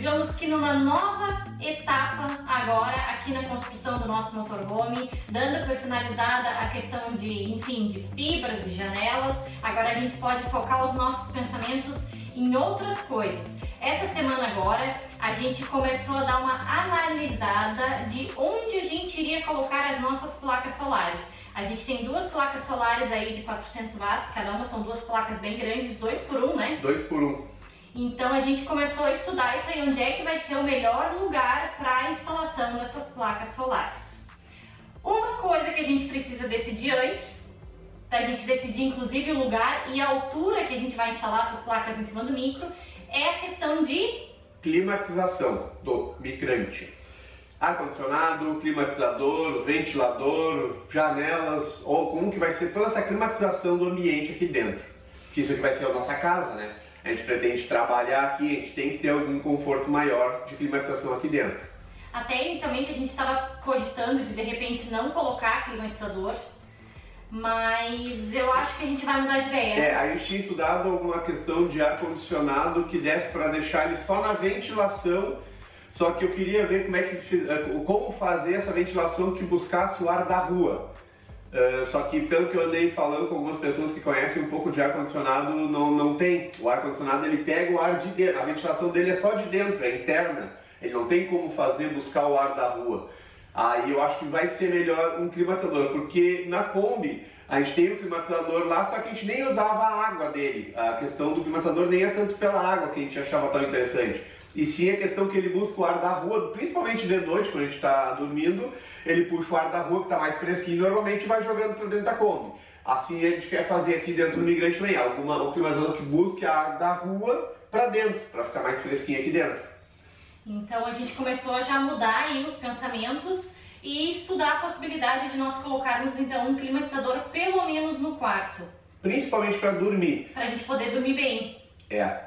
digamos que numa nova etapa agora aqui na construção do nosso motorhome, dando por finalizada a questão de, enfim, de fibras e janelas. Agora a gente pode focar os nossos pensamentos em outras coisas. Essa semana agora a gente começou a dar uma analisada de onde a gente iria colocar as nossas placas solares. A gente tem duas placas solares aí de 400 watts, cada uma são duas placas bem grandes, 2 por 1, né? 2 por 1. Então a gente começou a estudar isso aí, onde é que vai ser o melhor lugar para a instalação dessas placas solares. Uma coisa que a gente precisa decidir antes, da gente decidir inclusive o lugar e a altura que a gente vai instalar essas placas em cima do micro, é a questão de climatização do micrante. Ar-condicionado, climatizador, ventilador, janelas, ou como que vai ser toda essa climatização do ambiente aqui dentro. Porque isso aqui vai ser a nossa casa, né? A gente pretende trabalhar aqui, a gente tem que ter algum conforto maior de climatização aqui dentro. Até inicialmente a gente estava cogitando de repente não colocar climatizador, mas eu acho que a gente vai mudar de ideia. A gente tinha estudado alguma questão de ar-condicionado que desse para deixar ele só na ventilação, só que eu queria ver como fazer essa ventilação que buscasse o ar da rua. Só que pelo que eu andei falando com algumas pessoas que conhecem um pouco de ar-condicionado, não tem. O ar-condicionado ele pega o ar de dentro, a ventilação dele é só de dentro, é interna. Ele não tem como buscar o ar da rua. Aí eu acho que vai ser melhor um climatizador, porque na Kombi a gente tem o climatizador lá, só que a gente nem usava a água dele. A questão do climatizador nem é tanto pela água que a gente achava tão interessante. E sim a questão que ele busca o ar da rua, principalmente de noite, quando a gente está dormindo, ele puxa o ar da rua que está mais fresquinho e normalmente vai jogando para dentro da Kombi. Assim a gente quer fazer aqui dentro do Migrante também, um climatizador que busque a ar da rua para dentro, para ficar mais fresquinho aqui dentro. Então a gente começou a já mudar aí os pensamentos e estudar a possibilidade de nós colocarmos então um climatizador pelo menos no quarto. Principalmente para dormir. Para a gente poder dormir bem.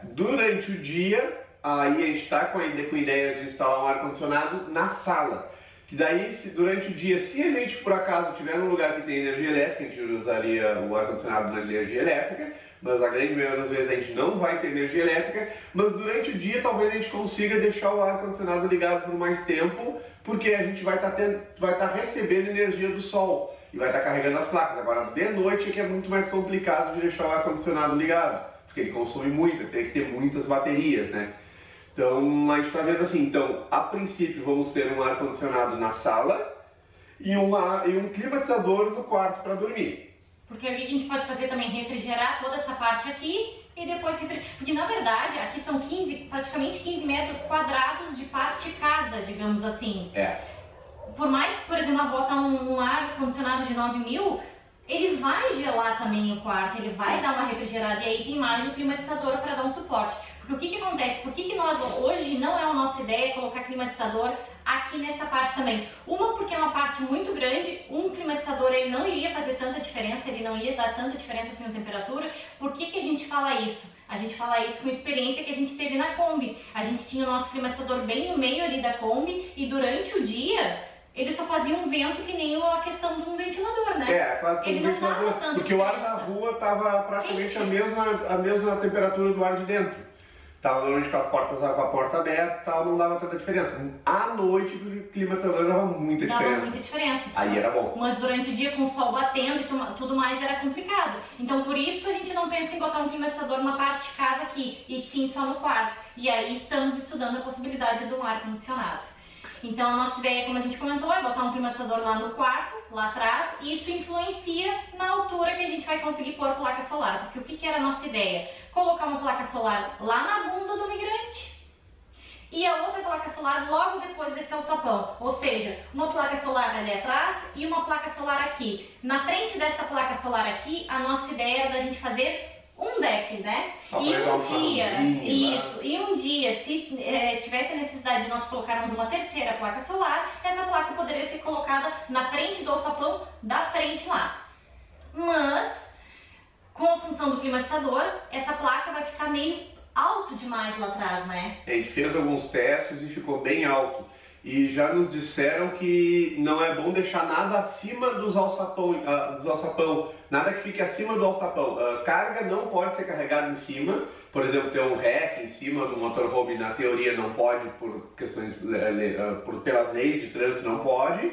Durante o dia, aí a gente está com ideias de instalar um ar-condicionado na sala. Que daí, durante o dia, se a gente por acaso tiver num lugar que tem energia elétrica, a gente usaria o ar-condicionado na energia elétrica, mas a grande maioria das vezes a gente não vai ter energia elétrica, mas durante o dia talvez a gente consiga deixar o ar-condicionado ligado por mais tempo, porque a gente vai estar recebendo energia do sol e vai estar carregando as placas. Agora, de noite é que é muito mais complicado de deixar o ar-condicionado ligado, porque ele consome muito, ele tem que ter muitas baterias, né? Então a gente está vendo assim, a princípio vamos ter um ar-condicionado na sala e um climatizador no quarto para dormir. Porque ali a gente pode fazer também refrigerar toda essa parte aqui e depois porque na verdade aqui são praticamente 15 metros quadrados de parte casa, digamos assim. Por mais que, por exemplo, botar um ar-condicionado de 9.000, ele vai gelar também o quarto, ele vai dar uma refrigerada e aí tem mais o climatizador para dar um suporte. Porque o que acontece? Por que nós hoje não é a nossa ideia colocar climatizador aqui nessa parte também? Uma, porque é uma parte muito grande, um climatizador ele não iria fazer tanta diferença, ele não ia dar tanta diferença assim na temperatura. Por que a gente fala isso? A gente fala isso com a experiência que a gente teve na Kombi. A gente tinha o nosso climatizador bem no meio ali da Kombi e durante o dia ele só fazia um vento que nem a questão de um ventilador, né? Quase como um ventilador, porque o ar da rua estava praticamente a mesma temperatura do ar de dentro. Estava normalmente com as portas, com a porta aberta, não dava tanta diferença. À noite o climatizador dava muita diferença. Dava muita diferença. Aí era bom. Mas durante o dia com o sol batendo e tudo mais era complicado. Então por isso a gente não pensa em botar um climatizador numa parte de casa aqui, e sim só no quarto. E aí estamos estudando a possibilidade de um ar-condicionado. Então a nossa ideia, como a gente comentou, é botar um climatizador lá no quarto, lá atrás, e isso influencia na altura que a gente vai conseguir pôr placa solar. Porque o que era a nossa ideia? Colocar uma placa solar lá na bunda do migrante e a outra placa solar logo depois desse alçapão. Ou seja, uma placa solar ali atrás e uma placa solar aqui. Na frente dessa placa solar aqui, a nossa ideia era da gente fazer um deck, né? E um dia, se tivesse a necessidade de nós colocarmos uma terceira placa solar, essa placa poderia ser colocada na frente do alçapão da frente lá. Mas, com a função do climatizador, essa placa vai ficar meio alto demais lá atrás, né? A gente fez alguns testes e ficou bem alto. e já nos disseram que não é bom deixar nada acima dos alçapão, nada que fique acima do alçapão. Carga não pode ser carregada em cima, por exemplo, ter um rack em cima do motorhome, na teoria não pode, por questões, pelas leis de trânsito não pode,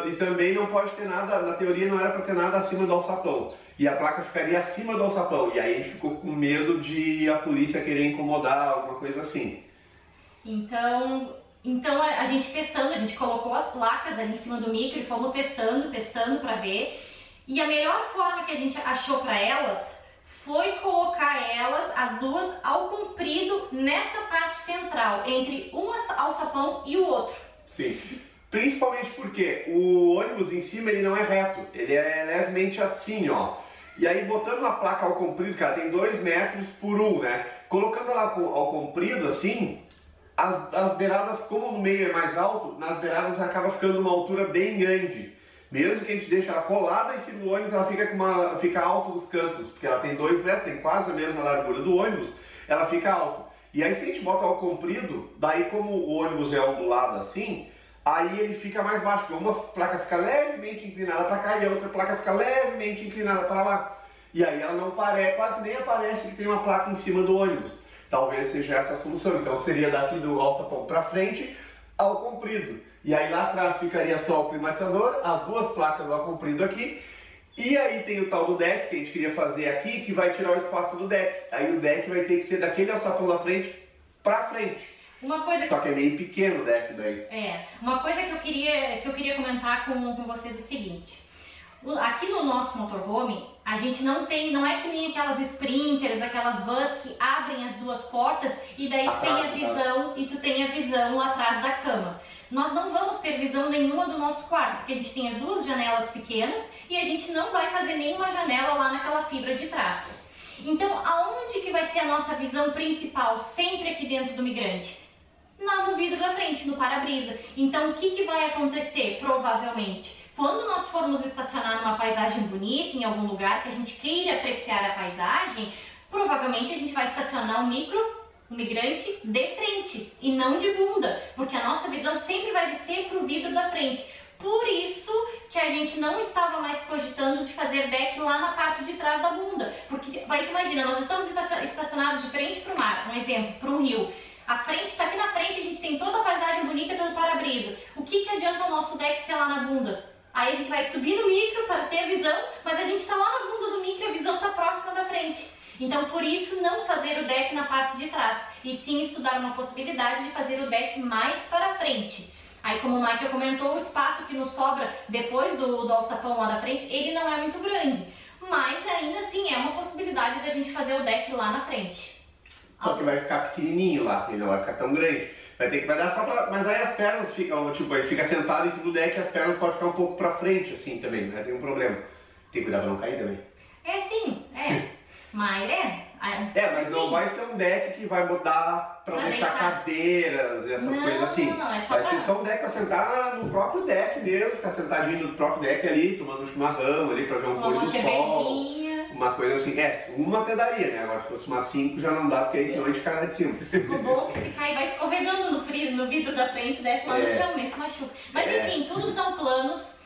e também não pode ter nada, na teoria não era para ter nada acima do alçapão. E a placa ficaria acima do alçapão, e aí a gente ficou com medo de a polícia querer incomodar, alguma coisa assim. Então a gente testando, a gente colocou as placas ali em cima do micro e fomos testando para ver. E a melhor forma que a gente achou para elas foi colocar elas, as duas, ao comprido nessa parte central, entre um alçapão e o outro. Sim, principalmente porque o ônibus em cima ele não é reto, ele é levemente assim, ó. E aí botando a placa ao comprido, cara, tem 2 metros por 1, né? Colocando ela ao comprido assim, as beiradas, como no meio é mais alto, nas beiradas acaba ficando uma altura bem grande. Mesmo que a gente deixe ela colada em cima do ônibus, ela fica alto dos cantos, porque ela tem 2 metros, tem quase a mesma largura do ônibus, ela fica alto. E aí se a gente bota ao comprido, daí como o ônibus é ondulado assim, aí ele fica mais baixo, porque uma placa fica levemente inclinada para cá e a outra placa fica levemente inclinada para lá. E aí ela não quase nem aparece que tem uma placa em cima do ônibus. Talvez seja essa a solução. Então seria daqui do alçapão para frente ao comprido. E aí lá atrás ficaria só o climatizador, as 2 placas ao comprido aqui. E aí tem o tal do deck que a gente queria fazer aqui, que vai tirar o espaço do deck. Aí o deck vai ter que ser daquele alçapão da frente para frente. Só que é meio pequeno o deck daí. Uma coisa que eu queria comentar com vocês é o seguinte. Aqui no nosso motorhome, a gente não é que nem aquelas sprinters, aquelas vans que abrem as 2 portas e daí tu tem a visão lá atrás da cama. Nós não vamos ter visão nenhuma do nosso quarto, porque a gente tem as 2 janelas pequenas e a gente não vai fazer nenhuma janela lá naquela fibra de trás. Então, aonde que vai ser a nossa visão principal, sempre aqui dentro do migrante? No vidro da frente, no para-brisa. Então, o que vai acontecer, provavelmente? Quando nós formos estacionar numa paisagem bonita, em algum lugar que a gente queira apreciar a paisagem, provavelmente a gente vai estacionar o migrante de frente e não de bunda, porque a nossa visão sempre vai ser para o vidro da frente. Por isso que a gente não estava mais cogitando de fazer deck lá na parte de trás da bunda. Porque, vai que imagina, nós estamos estacionados de frente para o mar, um exemplo, para um rio. A frente está aqui na frente, a gente tem toda a paisagem bonita pelo para-brisa. O que adianta o nosso deck ser lá na bunda? Aí a gente vai subir no micro para ter a visão, mas a gente está lá na bunda do micro e a visão está próxima da frente. Então, por isso, não fazer o deck na parte de trás, e sim estudar uma possibilidade de fazer o deck mais para frente. Aí, como o Michael comentou, o espaço que nos sobra depois do alçapão lá da frente, ele não é muito grande. Mas, ainda assim, é uma possibilidade da gente fazer o deck lá na frente. Só que vai ficar pequenininho lá, ele não vai ficar tão grande. Vai dar só pra... Mas aí as pernas ficam, tipo, ele fica sentado em cima do deck e as pernas podem ficar um pouco pra frente, assim, também, né? Tem um problema. Tem que cuidar pra não cair também. Mas não vai ser um deck que vai botar pra deixar cadeiras e essas coisas assim. Vai ser só um deck pra sentar no próprio deck mesmo, ficar sentadinho no próprio deck ali, tomando um chimarrão ali pra ver um pôr do sol. Uma coisa assim, uma até daria, né? Agora se fosse uma 5 já não dá, porque aí senão a gente cai lá de cima. O bom é que se cai vai escorregando no vidro da frente, desce lá no chão, nem se machuca. Mas enfim, tudo são planos.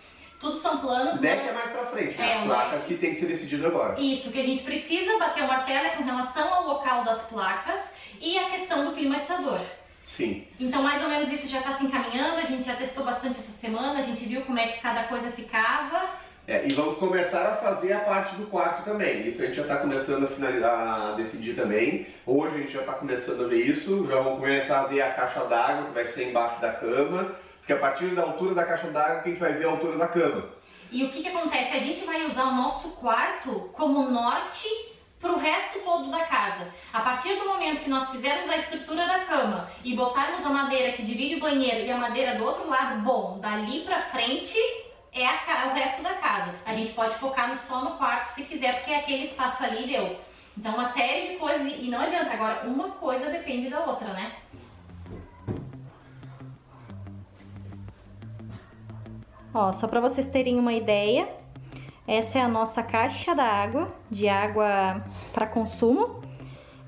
O deck é mais pra frente, né? As placas que tem que ser decidido agora. Isso, que a gente precisa bater o martelo é com relação ao local das placas e a questão do climatizador. Sim. Então mais ou menos isso já está se encaminhando, a gente já testou bastante essa semana, a gente viu como é que cada coisa ficava. E vamos começar a fazer a parte do quarto também. Isso a gente já está começando a decidir também. Hoje a gente já está começando a ver isso. Já vamos começar a ver a caixa d'água que vai ser embaixo da cama. Porque a partir da altura da caixa d'água que a gente vai ver a altura da cama. E o que acontece? A gente vai usar o nosso quarto como norte para o resto todo da casa. A partir do momento que nós fizermos a estrutura da cama e botarmos a madeira que divide o banheiro e a madeira do outro lado, bom, dali para frente é o resto da casa. A gente pode focar só no quarto se quiser, porque aquele espaço ali deu. Então uma série de coisas, e não adianta, agora uma coisa depende da outra, né? Ó, só para vocês terem uma ideia, essa é a nossa caixa d'água, de água para consumo.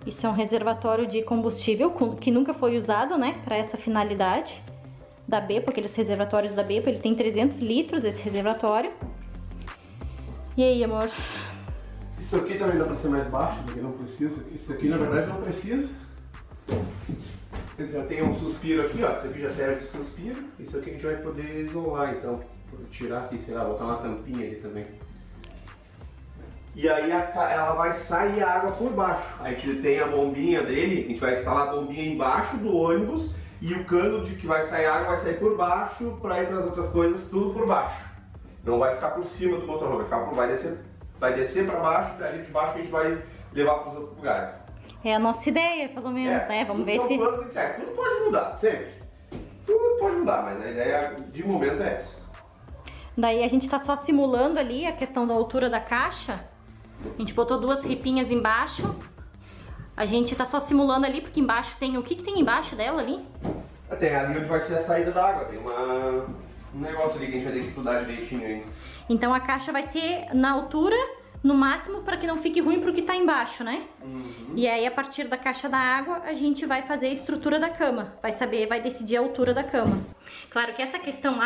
Isso é um reservatório de combustível que nunca foi usado, né, para essa finalidade. da Beppo, aqueles reservatórios da Beppo. Ele tem 300 litros esse reservatório. E aí, amor? Isso aqui também dá para ser mais baixo, isso aqui não precisa. Isso aqui na verdade não precisa. Ele já tem um suspiro aqui, ó. Isso aqui já serve de suspiro. Isso aqui a gente vai poder isolar, então. Vou tirar aqui, sei lá, botar uma tampinha ali também. E aí ela vai sair a água por baixo. A gente tem a bombinha dele, a gente vai instalar a bombinha embaixo do ônibus e o cano de que vai sair a água vai sair por baixo para ir para as outras coisas, tudo por baixo. Não vai ficar por cima do motorhome, vai descer para baixo, dali de baixo que a gente vai levar para os outros lugares. É a nossa ideia, pelo menos, né? Vamos ver se... Planos incertos. Tudo pode mudar, sempre. Tudo pode mudar, mas a ideia de momento é essa. Daí a gente tá só simulando ali a questão da altura da caixa. A gente botou 2 ripinhas embaixo. A gente tá só simulando ali, porque embaixo tem... O que tem embaixo dela ali? Tem ali onde vai ser a saída da água. Tem um negócio ali que a gente vai ter que estudar direitinho ainda. Então a caixa vai ser na altura, no máximo, para que não fique ruim pro que tá embaixo, né? Uhum. E aí, a partir da caixa da água, a gente vai fazer a estrutura da cama. Vai decidir a altura da cama. Claro que essa questão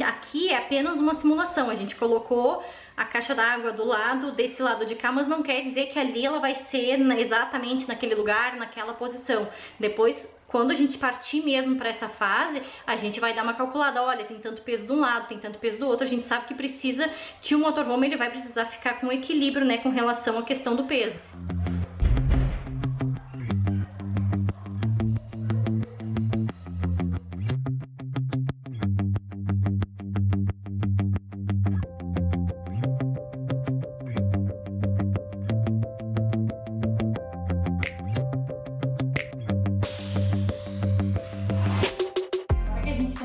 aqui é apenas uma simulação. A gente colocou a caixa d'água do lado, desse lado de cá, mas não quer dizer que ali ela vai ser exatamente naquele lugar, naquela posição. Depois, quando a gente partir mesmo para essa fase, a gente vai dar uma calculada. Olha, tem tanto peso de um lado, tem tanto peso do outro. A gente sabe que precisa, que o motorhome ele vai precisar ficar com equilíbrio, né, com relação à questão do peso.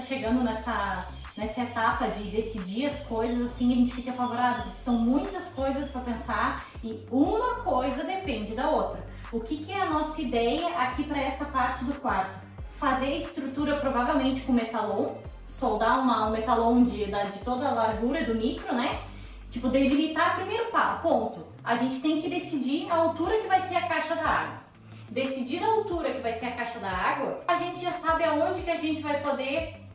Chegando nessa etapa de decidir as coisas, assim, a gente fica apavorado, porque são muitas coisas para pensar e uma coisa depende da outra. O que é a nossa ideia aqui para essa parte do quarto? Fazer a estrutura provavelmente com metalon, soldar um metalon de toda a largura do micro, né? Tipo, delimitar primeiro ponto. A gente tem que decidir a altura que vai ser a caixa da água. Decidir a altura que vai ser a caixa da água, a gente já sabe aonde que a gente vai poder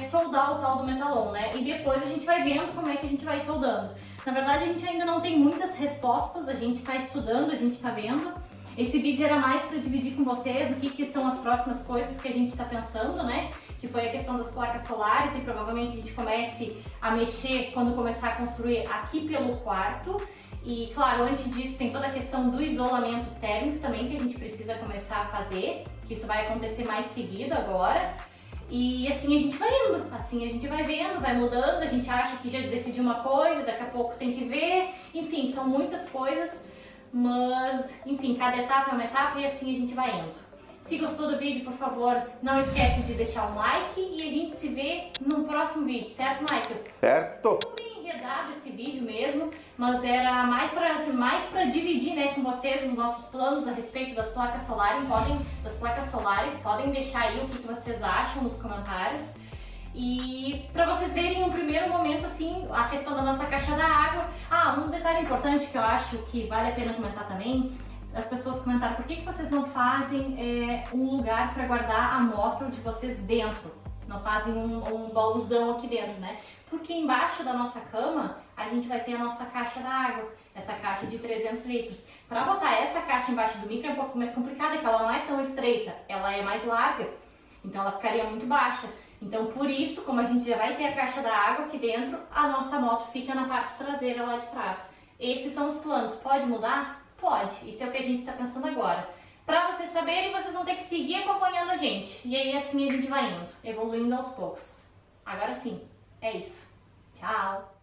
soldar o tal do metalon, né? E depois a gente vai vendo como é que a gente vai soldando. Na verdade, a gente ainda não tem muitas respostas, a gente está estudando, a gente está vendo. Esse vídeo era mais para dividir com vocês o que são as próximas coisas que a gente está pensando, né? Que foi a questão das placas solares e provavelmente a gente comece a mexer quando começar a construir aqui pelo quarto. E claro, antes disso tem toda a questão do isolamento térmico também que a gente precisa começar a fazer, que isso vai acontecer mais seguido agora. E assim a gente vai indo, assim a gente vai vendo, vai mudando, a gente acha que já decidiu uma coisa, daqui a pouco tem que ver, enfim, são muitas coisas, mas enfim, cada etapa é uma etapa e assim a gente vai indo. Se gostou do vídeo, por favor, não esquece de deixar um like e a gente se vê no próximo vídeo, certo, Michael? Certo! Bem enredado esse vídeo mesmo, mas era mais para dividir, né, com vocês os nossos planos a respeito das placas solares. Podem deixar aí o que vocês acham nos comentários. E para vocês verem um primeiro momento, assim, a questão da nossa caixa da água. Um detalhe importante que eu acho que vale a pena comentar também. As pessoas comentaram por que vocês não fazem um lugar para guardar a moto de vocês dentro, não fazem um baúzão aqui dentro, né? Porque embaixo da nossa cama a gente vai ter a nossa caixa da água, essa caixa de 300 litros. Para botar essa caixa embaixo do micro é um pouco mais complicado, porque ela não é tão estreita, ela é mais larga, então ela ficaria muito baixa. Então por isso, como a gente já vai ter a caixa da água aqui dentro, a nossa moto fica na parte traseira lá de trás. Esses são os planos. Pode mudar? Pode, isso é o que a gente está pensando agora. Para vocês saberem, vocês vão ter que seguir acompanhando a gente. E aí assim a gente vai indo, evoluindo aos poucos. Agora sim, é isso. Tchau!